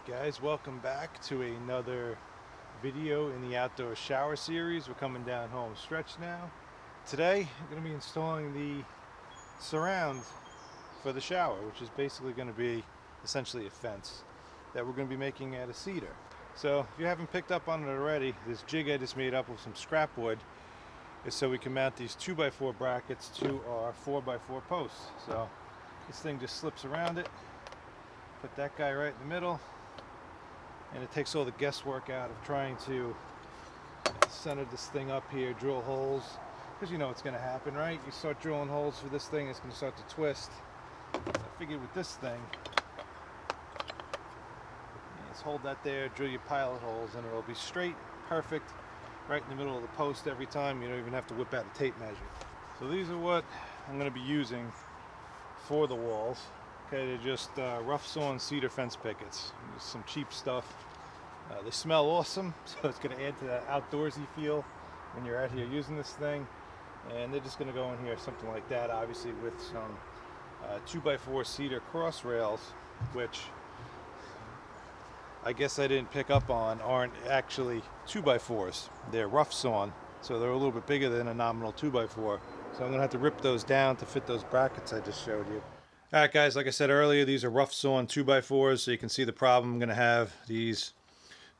Guys, welcome back to another video in the outdoor shower series. We're coming down home stretch now. Today I'm going to be installing the surround for the shower, which is basically going to be essentially a fence that we're going to be making out of cedar. So if you haven't picked up on it already, this jig I just made up with some scrap wood is so we can mount these 2x4 brackets to our 4x4 posts. So this thing just slips around it, put that guy right in the middle, and it takes all the guesswork out of trying to center this thing up here, drill holes, because you know what's going to happen, right? You start drilling holes for this thing, it's going to start to twist. So I figured with this thing, just hold that there, drill your pilot holes, and it'll be straight, perfect, right in the middle of the post every time. You don't even have to whip out a tape measure. So these are what I'm going to be using for the walls. Okay, they're just rough sawn cedar fence pickets. Just some cheap stuff. They smell awesome, so it's going to add to that outdoorsy feel when you're out here using this thing. And they're just going to go in here, something like that, obviously with some 2x4 cedar cross rails, which I guess I didn't pick up on, aren't actually 2x4s. They're rough sawn, so they're a little bit bigger than a nominal 2x4. So I'm going to have to rip those down to fit those brackets I just showed you. Alright guys, like I said earlier, these are rough sawn 2x4s, so you can see the problem I'm going to have. These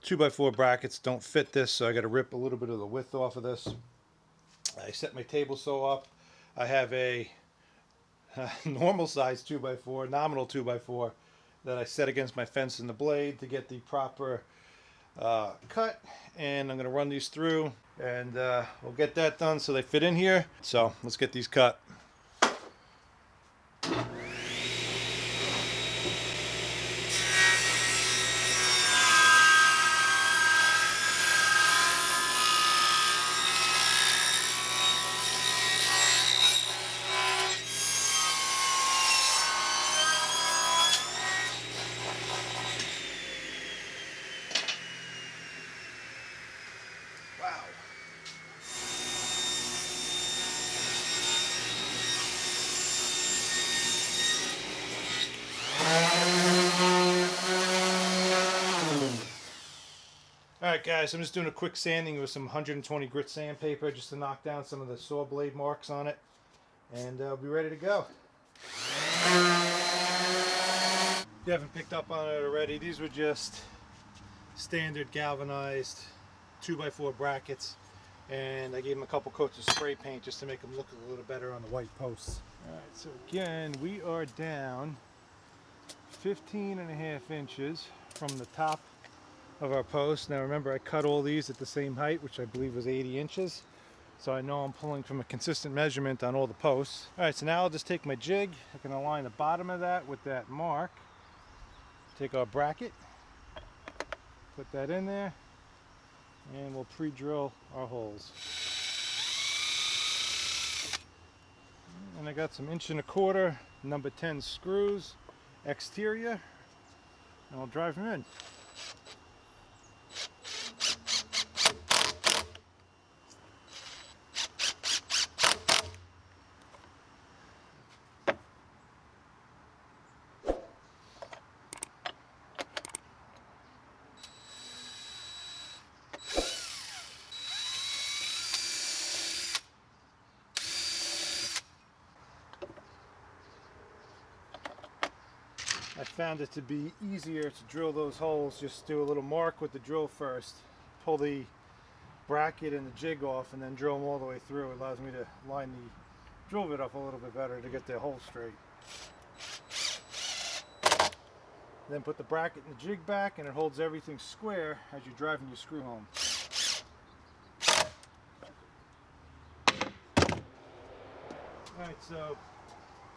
2x4 brackets don't fit this, so I got to rip a little bit of the width off of this. I set my table saw up. I have a normal size 2x4, nominal 2x4, that I set against my fence in the blade to get the proper cut, and I'm going to run these through, and we'll get that done so they fit in here. So let's get these cut. Alright guys, I'm just doing a quick sanding with some 120 grit sandpaper just to knock down some of the saw blade marks on it, and I'll be ready to go. If you haven't picked up on it already, these were just standard galvanized 2x4 brackets, and I gave them a couple coats of spray paint just to make them look a little better on the white posts. Alright, so again, we are down 15.5 inches from the top of our post. Now remember, I cut all these at the same height, which I believe was 80 inches. So I know I'm pulling from a consistent measurement on all the posts. Alright, so now I'll just take my jig. I can align the bottom of that with that mark. Take our bracket, put that in there, and we'll pre-drill our holes. And I got some 1.25" number 10 screws, exterior, and I'll drive them in. I found it to be easier to drill those holes, just do a little mark with the drill first, pull the bracket and the jig off, and then drill them all the way through. It allows me to line the drill bit up a little bit better to get the hole straight. Then put the bracket and the jig back, and it holds everything square as you're driving your screw home. Alright, so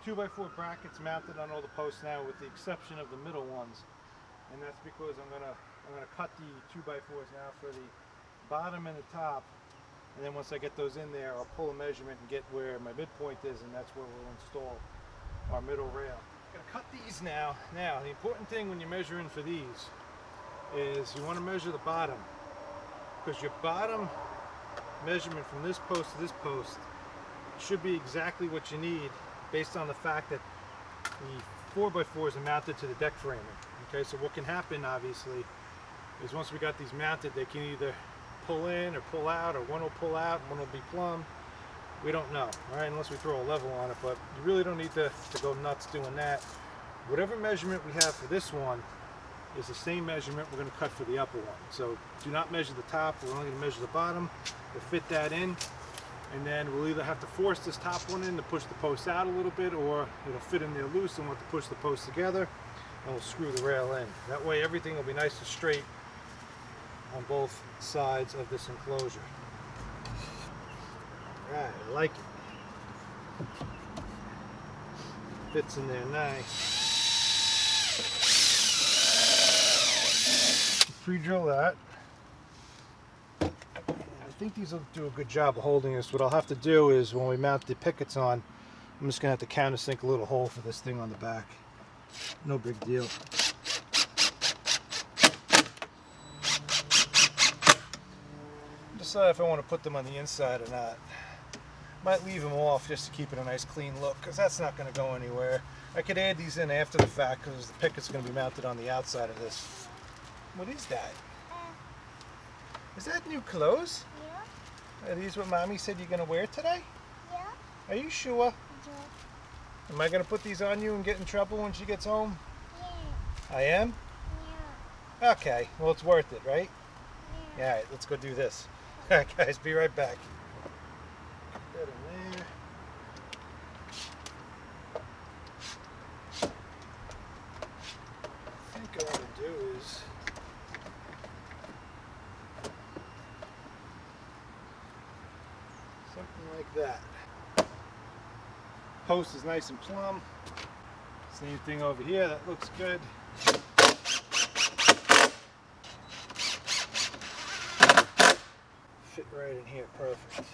2x4 brackets mounted on all the posts now, with the exception of the middle ones, and that's because I'm gonna cut the 2x4s now for the bottom and the top, and then once I get those in there, I'll pull a measurement and get where my midpoint is, and that's where we'll install our middle rail. I'm gonna cut these now. Now the important thing when you're measuring for these is you want to measure the bottom, because your bottom measurement from this post to this post should be exactly what you need, based on the fact that the 4x4s are mounted to the deck framing. You Okay, so what can happen obviously is once we got these mounted, they can either pull in or pull out, or one will pull out and one will be plumb. We don't know, all right, unless we throw a level on it, but you really don't need to go nuts doing that. Whatever measurement we have for this one is the same measurement we're going to cut for the upper one. So do not measure the top, we're only going to measure the bottom. We'll fit that in, and then we'll either have to force this top one in to push the post out a little bit, or it'll fit in there loose and we'll have to push the post together, and we'll screw the rail in. That way everything will be nice and straight on both sides of this enclosure. Alright, I like it. Fits in there nice. Pre-drill that. I think these will do a good job of holding this. What I'll have to do is when we mount the pickets on, I'm just going to have to countersink a little hole for this thing on the back. No big deal. Decide if I want to put them on the inside or not. Might leave them off just to keep it a nice clean look, because that's not going to go anywhere. I could add these in after the fact because the picket's going to be mounted on the outside of this. What is that? Is that new clothes? Yeah. Are these what Mommy said you're going to wear today? Yeah. Are you sure? Yeah. Am I going to put these on you and get in trouble when she gets home? Yeah. I am? Yeah. Okay, well it's worth it, right? Yeah. Alright, let's go do this. Alright guys, be right back. Put that in there. I think I want to do is something like that. Post is nice and plumb. Same thing over here, that looks good. Fit right in here, perfect.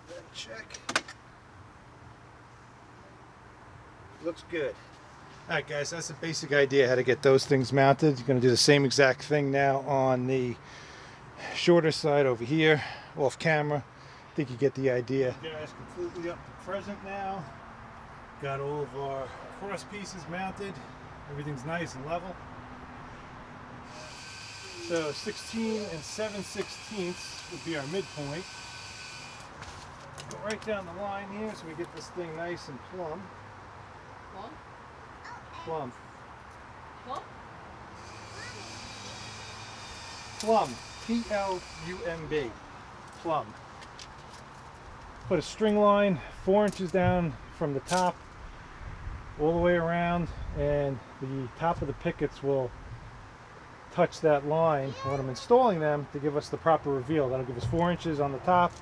Then check. Looks good. Alright guys, that's the basic idea how to get those things mounted. You're going to do the same exact thing now on the shorter side over here, off camera. I think you get the idea. Guys, completely up to present now. Got all of our cross pieces mounted. Everything's nice and level. So 16 and 7/16 would be our midpoint. Go right down the line here so we get this thing nice and plumb. Plumb? Plumb. Plumb? Plumb. P-L-U-M-B. Plumb. Put a string line 4 inches down from the top all the way around, and the top of the pickets will touch that line when I'm installing them to give us the proper reveal. That'll give us 4 inches on the top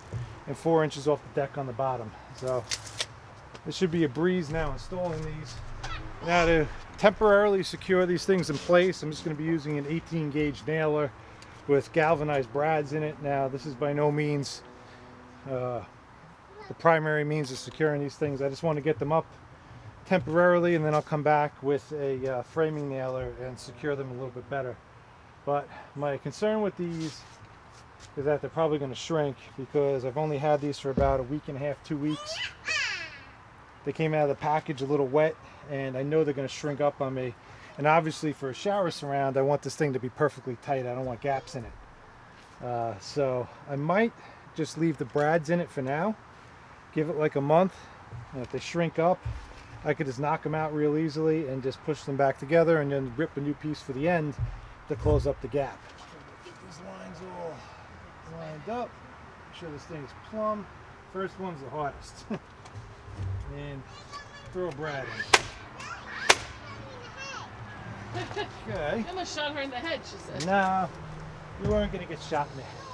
and 4 inches off the deck on the bottom. So this should be a breeze now installing these. Now to temporarily secure these things in place, I'm just going to be using an 18 gauge nailer with galvanized brads in it. Now this is by no means the primary means of securing these things. I just want to get them up temporarily, and then I'll come back with a framing nailer and secure them a little bit better. But my concern with these is that they're probably going to shrink, because I've only had these for about a week and a half, 2 weeks. They came out of the package a little wet, and I know they're going to shrink up on me. And obviously for a shower surround, I want this thing to be perfectly tight. I don't want gaps in it. So I might just leave the brads in it for now, give it like a month, and if they shrink up, I could just knock them out real easily and just push them back together, and then rip a new piece for the end to close up the gap. Get these lines all lined up. Make sure this thing's plumb. First one's the hardest. And throw a brad in. Okay. You almost shot her in the head, she said. No, you weren't going to get shot in the head.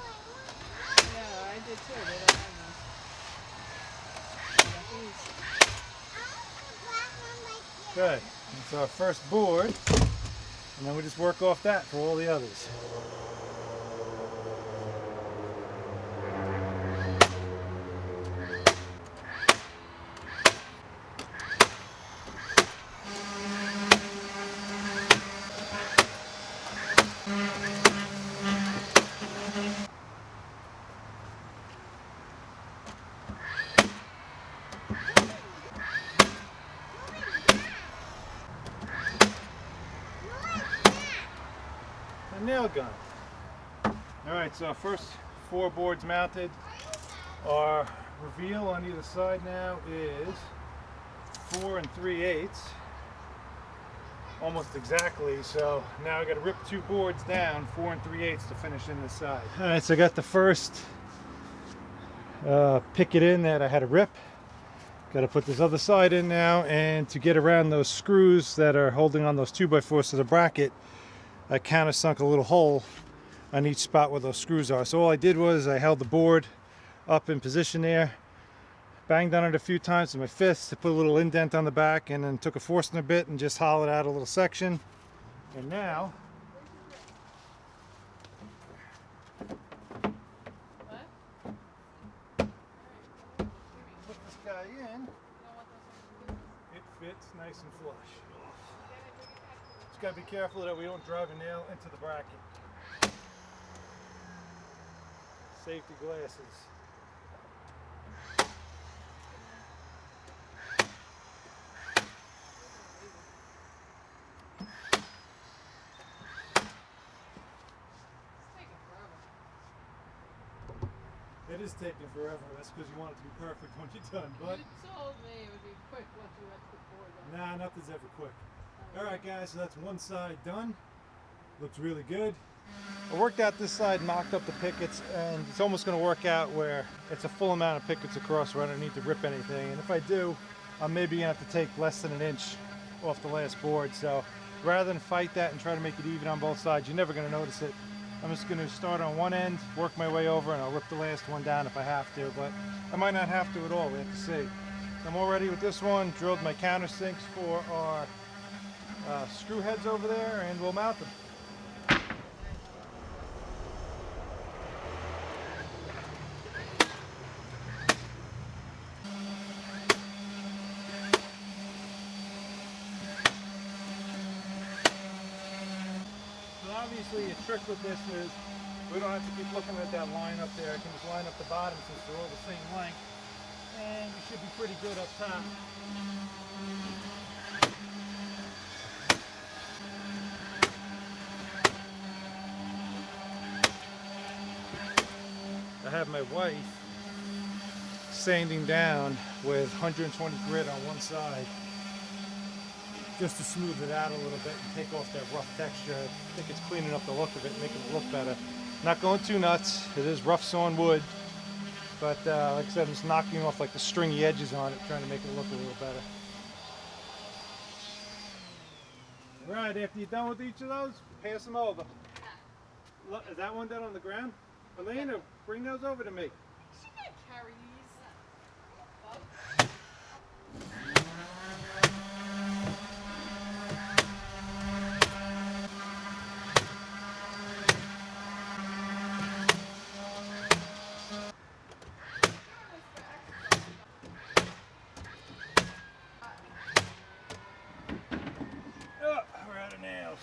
No, I did too. They don't have those. Good. It's our first board, and then we just work off that for all the others. nail gun. Alright, so first 4 boards mounted. Our reveal on either side now is 4 3/8, almost exactly. So now I got to rip 2 boards down, 4 3/8 to finish in this side. All right, so I got the first picket in that I had to rip. Got to put this other side in now, and to get around those screws that are holding on those 2x4s to the bracket, I countersunk a little hole on each spot where those screws are. So all I did was I held the board up in position there, banged on it a few times with my fists to put a little indent on the back, and then took a Forstner bit and just hollowed out a little section. And now put this guy in. It fits nice and flush. Just gotta be careful that we don't drive a nail into the bracket. Safety glasses. It is taking forever. That's because you want it to be perfect when you're done. But You told me it would be quick once you went to the board. nah, nothing's ever quick. Alright guys, so that's one side done. Looks really good. I worked out this side, mocked up the pickets, and it's almost going to work out where it's a full amount of pickets across where I don't need to rip anything. And if I do, I'm maybe going to have to take less than an inch off the last board. So rather than fight that and try to make it even on both sides, you're never going to notice it. I'm just going to start on one end, work my way over, and I'll rip the last one down if I have to. But I might not have to at all. We have to see. I'm all ready with this one. Drilled my countersinks for our screw heads over there, and we'll mount them. Obviously, a trick with this is we don't have to keep looking at that line up there. I can just line up the bottom since they're all the same length, and you should be pretty good up top. I have my wife sanding down with 120 grit on one side, just to smooth it out a little bit and take off that rough texture. I think it's cleaning up the look of it, making it look better. Not going too nuts. It is rough sawn wood, but like I said, I'm just knocking off like the stringy edges on it, trying to make it look a little better. All right, after you're done with each of those, pass them over. Is that one done on the ground? Elena, bring those over to me. She can't carry these. Oh, we're out of nails.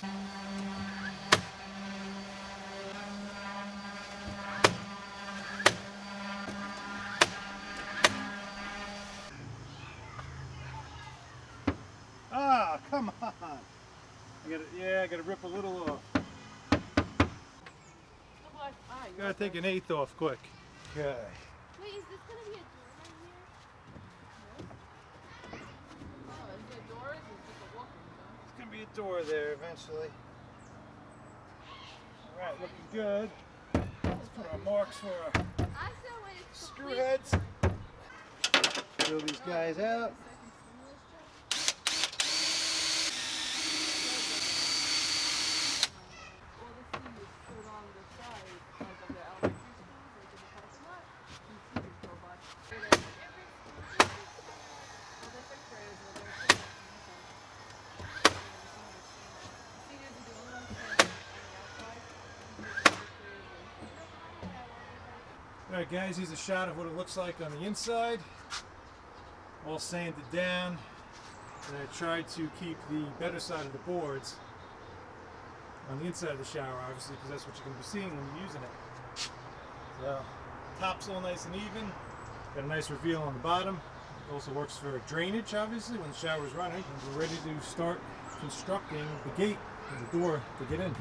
Ah, come on. I gotta rip a little off. Gotta take an 1/8 off quick. Okay. Wait, is this gonna be a door right here? Oh, is it a door? Is it just a walking door? It's gonna be a door there eventually. Alright, looking good. Let's put our marks for our I said when it's screw heads. Drill these guys out. Alright guys, here's a shot of what it looks like on the inside. All sanded down. And I tried to keep the better side of the boards on the inside of the shower, obviously, because that's what you're going to be seeing when you're using it. So, top's all nice and even. Got a nice reveal on the bottom. It also works for drainage, obviously, when the shower's running. And we're ready to start constructing the gate and the door to get in.